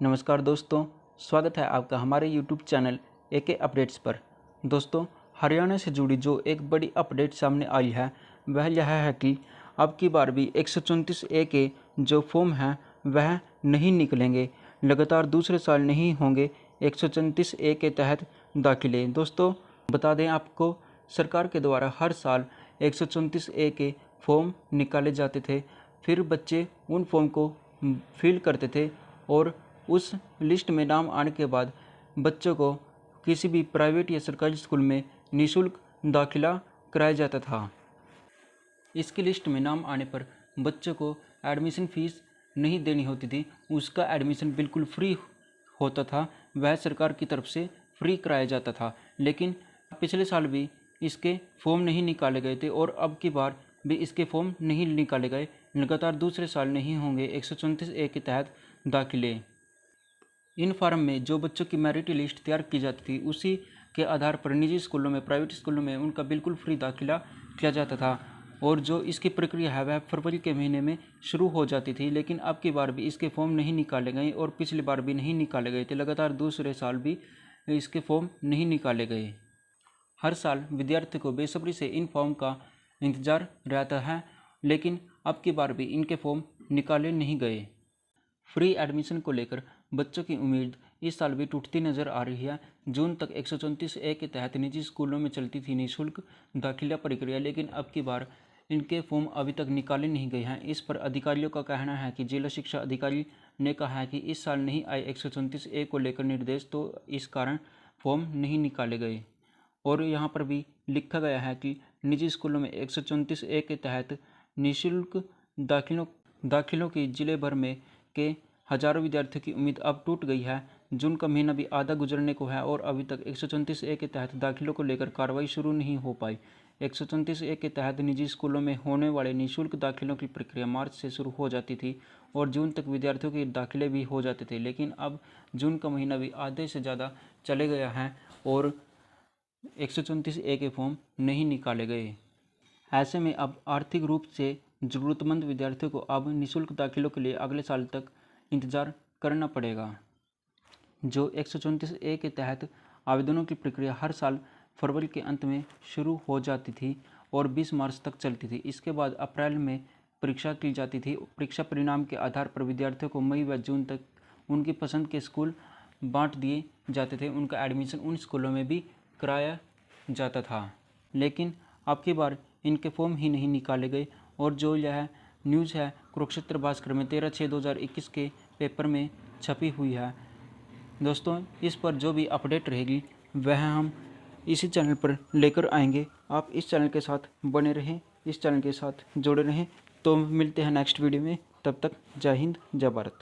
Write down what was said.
नमस्कार दोस्तों, स्वागत है आपका हमारे YouTube चैनल एके अपडेट्स पर। दोस्तों, हरियाणा से जुड़ी जो एक बड़ी अपडेट सामने आई है वह यह है कि अब की बार भी 134A के जो फॉर्म हैं वह नहीं निकलेंगे। लगातार दूसरे साल नहीं होंगे 134A के तहत दाखिले। दोस्तों, बता दें आपको, सरकार के द्वारा हर साल 134A के फॉर्म निकाले जाते थे। फिर बच्चे उन फॉर्म को फिल करते थे और उस लिस्ट में नाम आने के बाद बच्चों को किसी भी प्राइवेट या सरकारी स्कूल में निःशुल्क दाखिला कराया जाता था। इसकी लिस्ट में नाम आने पर बच्चों को एडमिशन फ़ीस नहीं देनी होती थी, उसका एडमिशन बिल्कुल फ्री होता था, वह सरकार की तरफ से फ्री कराया जाता था। लेकिन पिछले साल भी इसके फॉर्म नहीं निकाले गए थे और अब की बार भी इसके फॉर्म नहीं निकाले गए। लगातार दूसरे साल नहीं होंगे 134A के तहत दाखिले। इन फार्म में जो बच्चों की मेरिट लिस्ट तैयार की जाती थी उसी के आधार पर निजी स्कूलों में, प्राइवेट स्कूलों में उनका बिल्कुल फ्री दाखिला किया जाता था और जो इसकी प्रक्रिया है वह फरवरी के महीने में शुरू हो जाती थी। लेकिन अब की बार भी इसके फॉर्म नहीं निकाले गए और पिछली बार भी नहीं निकाले गए थे। लगातार दूसरे साल भी इसके फॉर्म नहीं निकाले गए। हर साल विद्यार्थी को बेसब्री से इन फॉर्म का इंतज़ार रहता है, लेकिन अब की बार भी इनके फॉर्म निकाले नहीं गए। फ्री एडमिशन को लेकर बच्चों की उम्मीद इस साल भी टूटती नज़र आ रही है। जून तक 134A के तहत निजी स्कूलों में चलती थी निःशुल्क दाखिला प्रक्रिया, लेकिन अब की बार इनके फॉर्म अभी तक निकाले नहीं गए हैं। इस पर अधिकारियों का कहना है कि जिला शिक्षा अधिकारी ने कहा है कि इस साल नहीं आए 134A को लेकर निर्देश, तो इस कारण फॉर्म नहीं निकाले गए। और यहाँ पर भी लिखा गया है कि निजी स्कूलों में 134A के तहत निःशुल्क दाखिलों की जिले भर में के हजारों विद्यार्थियों की उम्मीद अब टूट गई है। जून का महीना भी आधा गुजरने को है और अभी तक 134A के तहत दाखिलों को लेकर कार्रवाई शुरू नहीं हो पाई। 134A के तहत निजी स्कूलों में होने वाले निःशुल्क दाखिलों की प्रक्रिया मार्च से शुरू हो जाती थी और जून तक विद्यार्थियों के दाखिले भी हो जाते थे, लेकिन अब जून का महीना भी आधे से ज़्यादा चले गया है और 134A के फॉर्म नहीं निकाले गए। ऐसे में अब आर्थिक रूप से ज़रूरतमंद विद्यार्थियों को अब निःशुल्क दाखिलों के लिए अगले साल तक इंतज़ार करना पड़ेगा। जो 134A के तहत आवेदनों की प्रक्रिया हर साल फरवरी के अंत में शुरू हो जाती थी और 20 मार्च तक चलती थी। इसके बाद अप्रैल में परीक्षा की जाती थी। परीक्षा परिणाम के आधार पर विद्यार्थियों को मई व जून तक उनकी पसंद के स्कूल बांट दिए जाते थे। उनका एडमिशन उन स्कूलों में भी कराया जाता था, लेकिन अब की बार इनके फॉर्म ही नहीं निकाले गए। और जो यह न्यूज़ है कुरुक्षेत्र भास्कर में 13/6/2021 के पेपर में छपी हुई है। दोस्तों, इस पर जो भी अपडेट रहेगी वह हम इसी चैनल पर लेकर आएंगे। आप इस चैनल के साथ बने रहें, इस चैनल के साथ जुड़े रहें। तो मिलते हैं नेक्स्ट वीडियो में, तब तक जय हिंद, जय भारत।